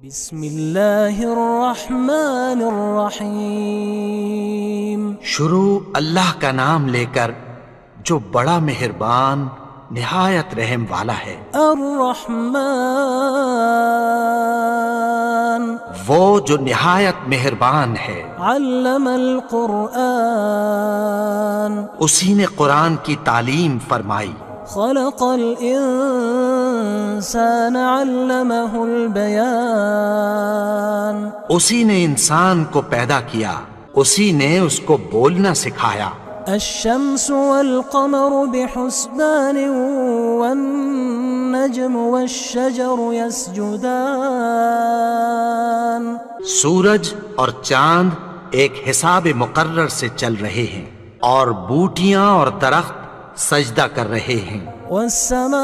بسم اللہ الرحمن الرحیم۔ شروع اللہ کا نام لے کر جو بڑا مہربان نہایت رحم والا ہے۔ الرحمن وہ جو نہایت مہربان ہے۔ علم القرآن اسی نے قرآن کی تعلیم فرمائی۔ خلق الانسان علمہ البیان اسی نے انسان کو پیدا کیا، اسی نے اس کو بولنا سکھایا۔ الشمس والقمر بحسبان والنجم والشجر يسجدان سورج اور چاند ایک حساب مقرر سے چل رہے ہیں، اور بوٹیاں اور درخت سجدہ کر رہے ہیں۔ والسماء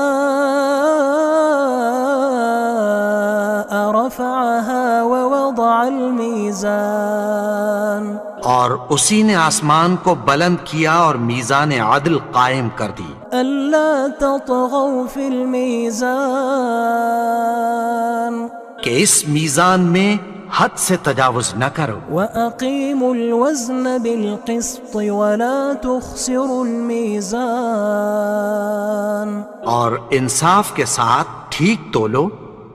رفعها ووضع الميزان اور اسی نے آسمان کو بلند کیا اور میزان عدل قائم کر دی۔ ألا تطغوا في الميزان کہ اس میزان میں حد سے تجاوز نہ کرو۔ وأقيموا الوزن بالقسط ولا تخسروا الميزان اور انصاف کے ساتھ ٹھیک تولو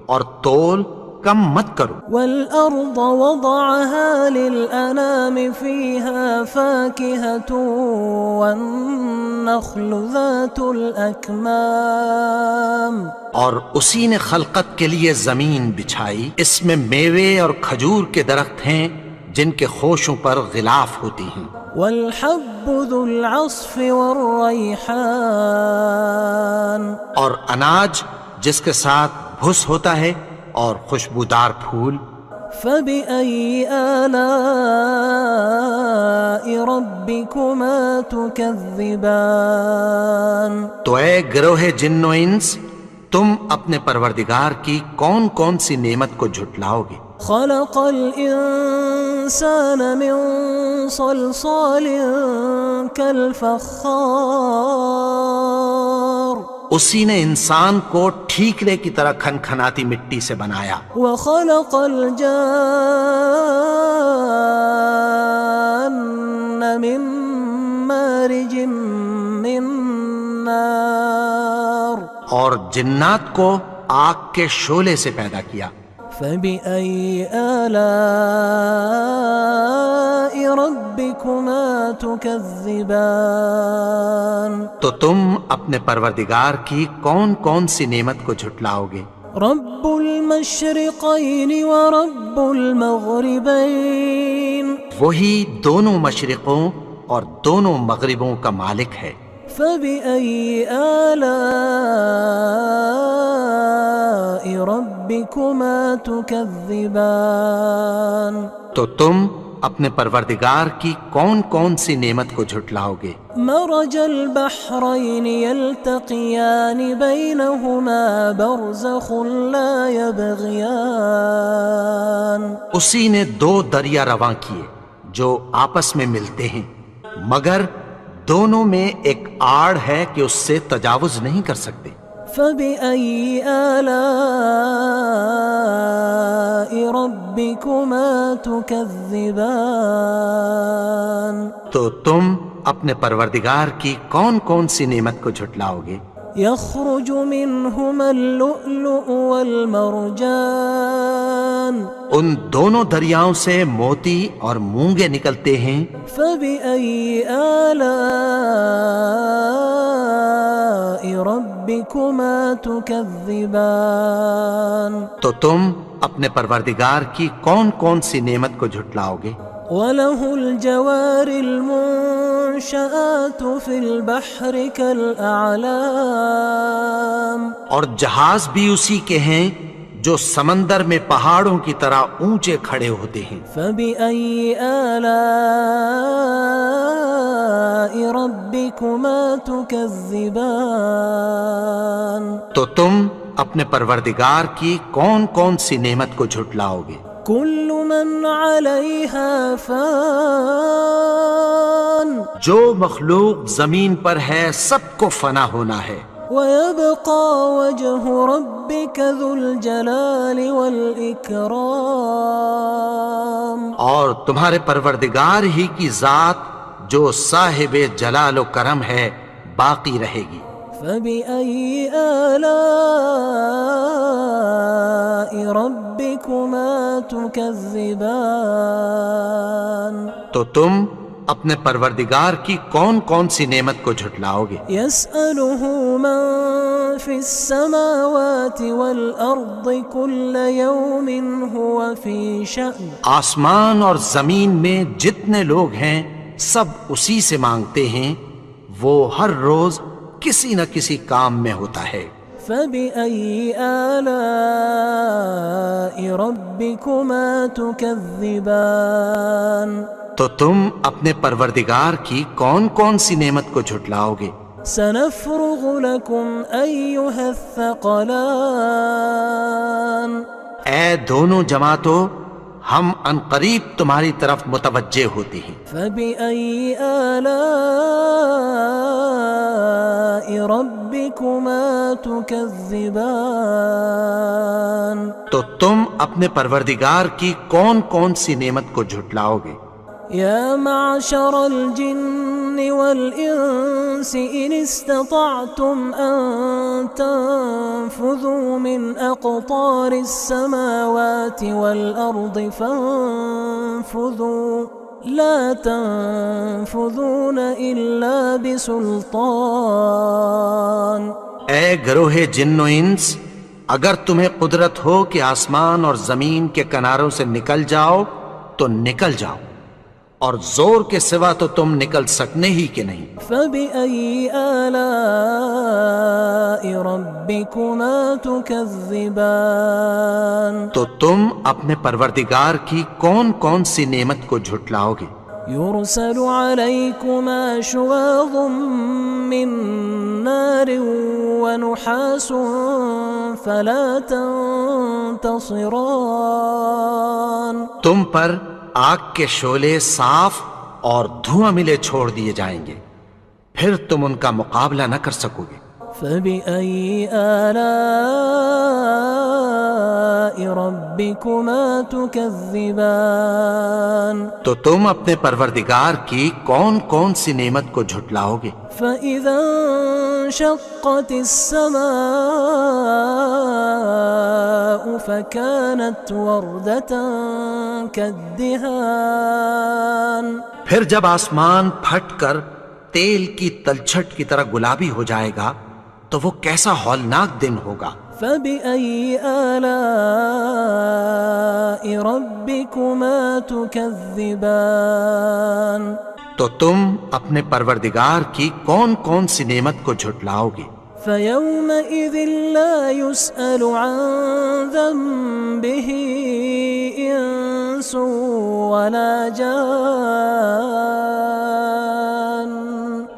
اور تول کم مت کرو۔ والأرض وضعها للأنام فيها فاكهة والنخل ذات الأكمام اور اسی نے خلقت کے لیے زمین بچھائی، اس میں میوے اور کھجور کے درخت ہیں جن کے خوشوں پر غلاف ہوتی ہیں۔ والحب ذو العصف والریحان اور اناج جس کے ساتھ بھس ہوتا ہے اور خوشبودار پھول۔ فبأي آلاء ربكما تكذبان تو اے گروہ جن و انس، تم اپنے پروردگار کی کون کون سی نعمت کو جھٹلاؤ گے؟ خلق الإنسان من صلصال كالفخار اسی نے انسان کو ٹھیکرے کی طرح کھنکھناتی مٹی سے بنایا۔ وخلق الجان من مارج من نار اور جنات کو آگ کے شعلے سے پیدا کیا۔ فبأي آلاء ربكما تكذبان تو تم اپنے پروردگار کی کون کون سی نعمت کو جھٹلاؤ گے؟ رب المشرقين ورب المغربين وہی دونوں مشرقوں اور دونوں مغربوں کا مالک ہے۔ فبأي آلاء ربكما تكذبان تو تم اپنے پروردگار کی کون کون سی نعمت کو جھٹلاؤ گے؟ مرج البحرين يلتقيان بينهما برزخ لا يبغيان اسی نے دو دریا رواں کیے جو آپس میں ملتے ہیں، مگر دونوں میں ایک آڑ ہے کہ اس سے تجاوز نہیں کر سکتے۔ فبأي آلاء ربكما تكذبان تو تم اپنے پروردگار کی کون کون سی نعمت کو جھٹلاؤ گے؟ يخرج منهما اللؤلؤ والمرجان ان دونوں دریاؤں سے موتی اور مونگے نکلتے ہیں۔ فبأي آلاء ربكما تكذبان تو تم اپنے پروردگار کی کون کون سی نعمت کو جھٹلاؤ گے؟ وله الجوار المنشآت في البحر كالأعلام اور جہاز بھی اسی کے ہیں جو سمندر میں پہاڑوں کی طرح اونچے کھڑے ہوتے ہیں۔ فبأي آلاء ربكما تكذبان تو تم اپنے پروردگار کی کون کون سی نعمت کو جھٹلاؤ گے؟ كل من عليها فان جو مخلوق زمین پر ہے سب کو فنا ہونا ہے۔ ويبقى وجه ربك ذو الجلال والإكرام. اور تمہارے پروردگار ہی کی ذات جو صاحب جلال و کرم ہے باقی رہے گی. فبأي آلاء ربكما تكذبان. تو تم اپنے پروردگار کی کون کون سی نعمت کو جھٹلاؤ گے؟ يسأله من في السماوات والأرض كل يوم هو في شأن. آسمان اور زمین میں جتنے لوگ ہیں سب اسی سے مانگتے ہیں، وہ ہر روز کسی نہ کسی کام میں ہوتا ہے. فبأي آلاء ربكما تكذبان. تو تم اپنے پروردگار کی کون کون سی نعمت کو جھٹلاؤ گے؟ سنفرغ لكم أيها الثقلان. اے دونوں جماعتوں، ہم عنقریب تمہاری طرف متوجہ ہوتے ہیں. فبأي آلاء ربكما تكذبان. تو تم اپنے پروردگار کی کون کون سی نعمت کو جھٹلاؤ گے؟ يا معشر الجن والإنس إن استطعتم أن تنفذوا من أقطار السماوات والأرض فانفذوا لا تنفذون إلا بسلطان. اے گروہ جن و انس، اگر تمہیں قدرت ہو کہ آسمان اور زمین کے کناروں سے نکل جاؤ تو نکل جاؤ، اور زور کے سوا تو تم نکل سکنے ہی کہ نہیں. فبأي آلاء ربكما تكذبان. تو تم اپنے پروردگار کی کون کون سی نعمت کو جھٹلاؤ گے؟ يرسل عليكما شواظ من نار ونحاس فلا تنتصران. تم پر آگ کے شعلے صاف اور دھواں ملے چھوڑ دیے جائیں گے، پھر تم ان کا مقابلہ نہ کر سکو گے. فبأي آلاء ربكما تكذبان. تو تم اپنے پروردگار کی کون کون سی نعمت کو جھٹلاؤ گے؟ فإذا انشقت السماء فكانت وردة كالدهان. پھر جب آسمان پھٹ کر تیل کی تلچھٹ کی طرح گلابی ہو جائے گا تو وہ کیسا ہولناک دن ہوگا. فبأي آلاء ربكما تكذبان. تو تم اپنے پروردگار کی کون کون سی نعمت کو جھٹلاؤ گے؟ فيومئذ لا يسأل عن ذنبه إنس ولا جان.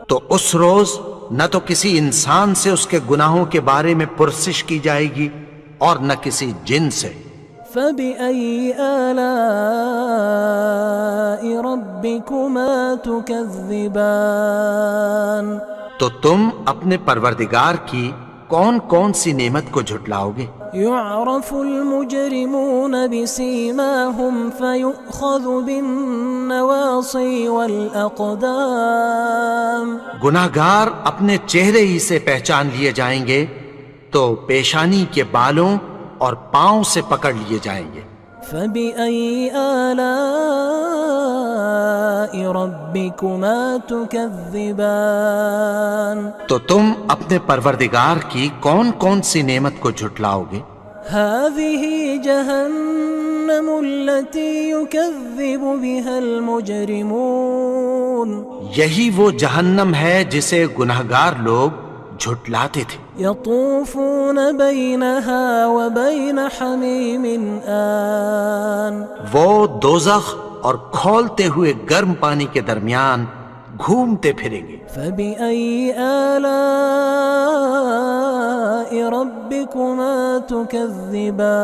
تو اس روز نہ تو کسی انسان سے اس کے گناہوں کے بارے میں پرسش کی جائے گی اور نہ کسی جن سے. فبأي آلاء ربكما تكذبان. تو تم اپنے پروردگار کی کون کون سی نعمت کو جھٹلاؤ گے؟ يعرف المجرمون بسيماهم فيؤخذ بالنواصي والأقدام. گناہگار اپنے چہرے ہی سے پہچان لیے جائیں گے تو پیشانی کے بالوں اور پاؤں سے پکڑ لیے جائیں گے. فبأي آلاء ربكما تكذبان. تو تم اپنے پروردگار کی کون کون سی نعمت کو جھٹلاؤ گے؟ هذه جهنم التي يكذب بها المجرمون. یہی وہ جہنم ہے جسے گناہگار لوگ جھٹلاتے تھے. يطوفون بينها وبين حميم آن. وہ دوزخ اور کھولتے ہوئے گرم پانی کے درمیان گھومتے پھریں گے. فبأي آلاء ربكما تكذبان.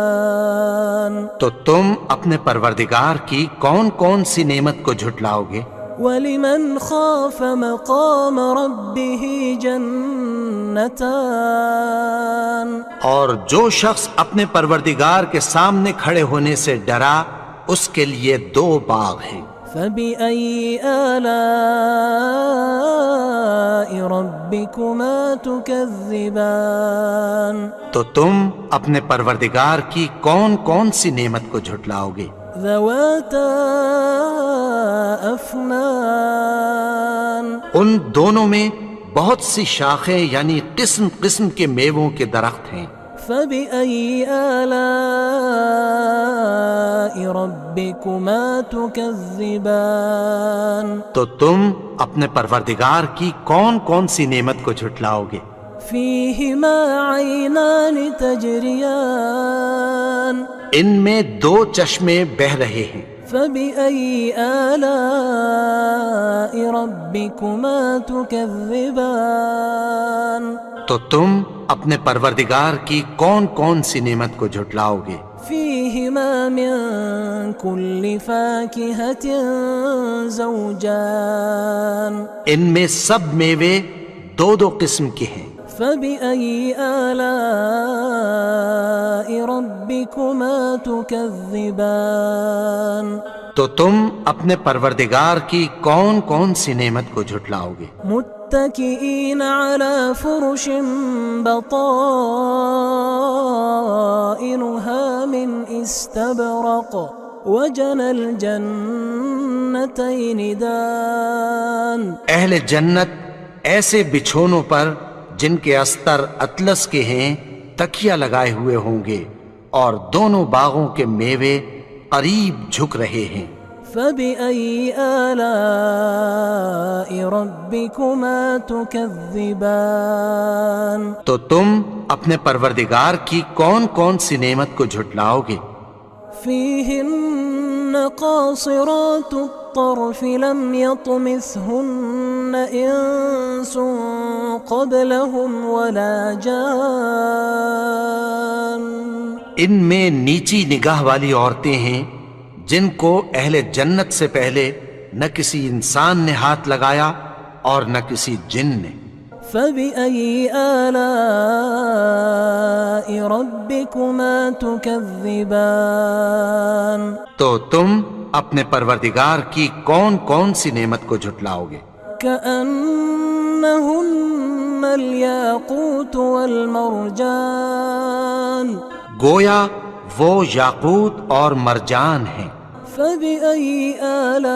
تو تم اپنے پروردگار کی کون کون سی نعمت کو جھٹلاؤ گے؟ وَلِمَنْ خَافَ مَقَامَ رَبِّهِ جَنَّتَانِ اور جو شخص اپنے پروردگار کے سامنے کھڑے ہونے سے ڈرا اس کے لیے 2 باغ ہیں۔ فَبِأَيِّ آلَاءِ رَبِّكُمَا تُكَذِّبَانِ تو تم اپنے پروردگار کی کون کون سی نعمت کو جھٹلاؤ گے؟ ذَوَاتَا أَفْنَانٍ ان دونوں میں بہت سی شاخیں یعنی قسم قسم کے میووں کے درخت ہیں۔ فَبِأَيِّ آلَاءِ رَبِّكُمَا تُكَذِّبَانِ تو تم اپنے پروردگار کی کون کون سی نعمت کو جھٹلاؤ گے؟ فِيهِمَا عَيْنَانِ تَجْرِيَانِ ان میں 2 چشمے بہہ رہے ہیں۔ فَبِأَيِّ آلَاءِ رَبِّكُمَا تُكَذِّبَانِ تو تم اپنے پروردگار کی کون کون سی نعمت کو جھٹلاؤ گے؟ فِيهِمَا مِن كُلِّ فَاكِهَةٍ زَوْجَانِ ان میں سب میوے 2 قسم کے ہیں۔ فَبِأَيِّ آلَاءِ رَبِّكُمَا تُكَذِّبَانِ تو تم اپنے پروردگار کی کون کون سی نعمت کو جھٹلاؤ گے؟ متكئين على فرش بطائنها من استبرق وجنى الجنتين دان اہل جنت ایسے بچھونوں پر جن کے استر اطلس کے ہیں تکیہ لگائے ہوئے ہوں گے اور دونوں باغوں کے میوے قریب جھک رہے ہیں۔ فَبِأَيِّ آلَاءِ رَبِّكُمَا تُكَذِّبَانِ تو تم اپنے پروردگار کی کون کون سی نعمت کو جھٹلاؤ گے؟ فِيهِنَّ قَاصِرَاتُ الطَّرْفِ لَمْ يَطْمِثْهُنَّ إِنسٌ قَبْلَهُمْ وَلَا جَانٌّ ان میں نیچی نگاہ والی عورتیں ہیں جن کو اہل جنت سے پہلے نہ کسی انسان نے ہاتھ لگایا اور نہ کسی جن نے۔ فَبِأَيِّ آلَاءِ رَبِّكُمَا تُكَذِّبَانِ تو تم اپنے پروردگار کی کون کون سی نعمت کو جھٹلاؤ گے؟ كَأَنَّهُنَّ الْيَاقُوتُ وَالْمَرْجَانُ گویا وہ یاقوت اور مرجان ہیں۔ فَبِأَيِّ آلَاءِ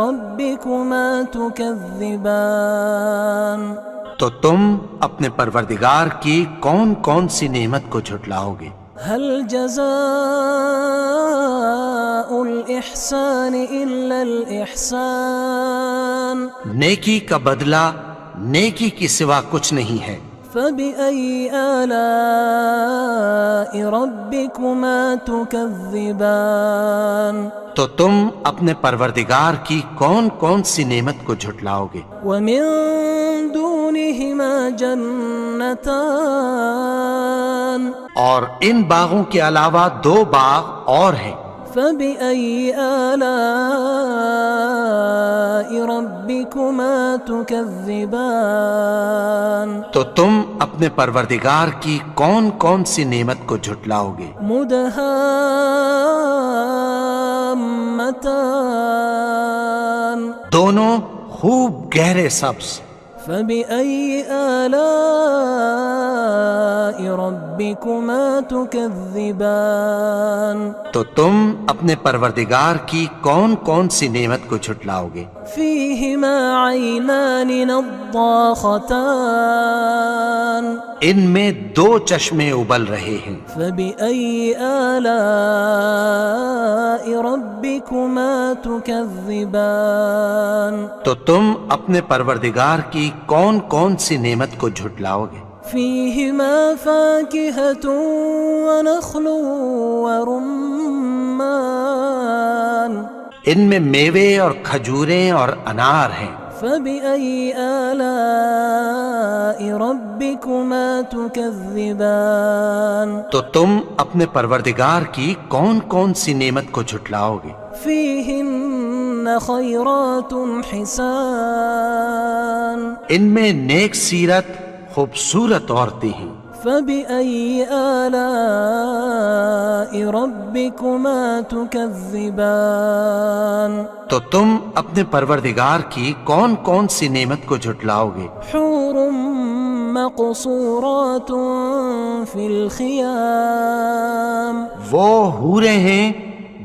رَبِّكُمَا تُكَذِّبَانِ تو تم اپنے پروردگار کی کون کون سی نعمت کو جھٹلاؤ گے؟ هَلْ جَزَاءُ الْإِحْسَانِ إِلَّا الْإِحْسَانُ نیکی کا بدلہ نیکی کی سوا کچھ نہیں ہے۔ فَبِأَيِّ آلَاءِ رَبِّكُمَا تُكَذِّبَانِ تو تم اپنے پروردگار کی کون کون سی نعمت کو جھٹلاؤ گے؟ وَمِن دُونِهِمَا جَنَّتَانِ اور ان باغوں کے علاوہ 2 باغ اور ہیں۔ فَبِأَيِّ آلَاءِ رَبِّكُمَا تُكَذِّبَانِ تو تم اپنے پروردگار کی کون کون سی نعمت کو جھٹلاؤ گے؟ مُدْهَامَّتَانِ دونوں خوب گہرے سبز۔ فَبِأَيِّ آلَاءِ رَبِّكُمَا تُكَذِّبَانِ تو تم اپنے پروردگار کی کون کون سی نعمت کو جھٹلاؤ گے؟ فِيهِمَا عَيْنَانِ نَضَّاخَتَانِ ان میں 2 چشمے ابل رہے ہیں۔ فَبِأَيِّ آلَاءِ رَبِّكُمَا تُكَذِّبَانِ تو تم اپنے پروردگار کی کون کون سی نعمت کو جھٹلاؤ گے؟ فِيهِمَا فَاكِهَةٌ وَنَخْلٌ وَرُمَّانٌ ان میں میوے اور کھجوریں اور انار ہیں۔ فبأي آلاء ربكما تكذبان تو تم اپنے پروردگار کی کون کون سی نعمت کو جھٹلاؤ گے؟ فيهن خيرات حسان ان میں نیک سیرت خوبصورت عورتیں ہیں۔ فبأي آلاء ربكما تكذبان تو تم اپنے پروردگار کی کون کون سی نعمت کو جھٹلاؤ گے؟ حور مقصورات في الخيام وہ حوریں ہیں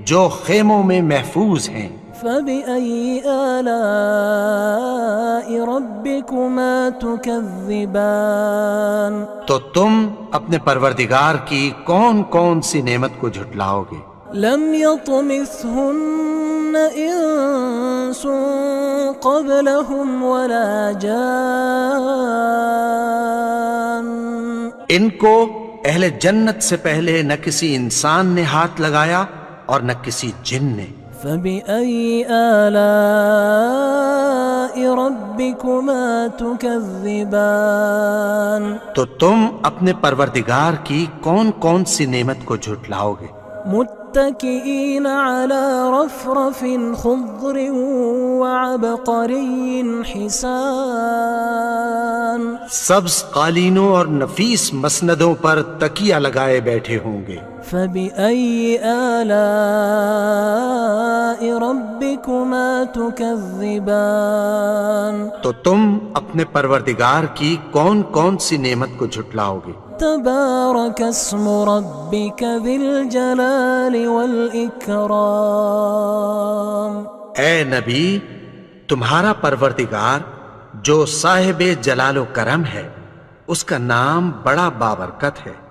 جو خیموں میں محفوظ ہیں۔ فبأي آلاء ربكما تكذبان تو تم اپنے پروردگار کی کون کون سی نعمت کو جھٹلاؤ گے؟ لم يطمثهن إنس قبلهم ولا جان ان کو اہل جنت سے پہلے نہ کسی انسان نے ہاتھ لگایا اور نہ کسی جن نے۔ فبأي آلاء ربكما تكذبان تو تم اپنے پروردگار کی کون کون سی نعمت کو جھٹلاؤ گے؟ متكئين على رفرف خضر وعبقري حسان سبز قالینوں اور نفیس مسندوں پر تکیہ لگائے بیٹھے ہوں گے۔ فبأي آلاء ربكما تكذبان تو تم اپنے پروردگار کی کون کون سی نعمت کو جھٹلاؤ گے؟ تبارك اسم ربك ذي الجلال والإكرام اے نبی، تمہارا پروردگار جو صاحب جلال و کرم ہے، اس کا نام بڑا بابرکت ہے۔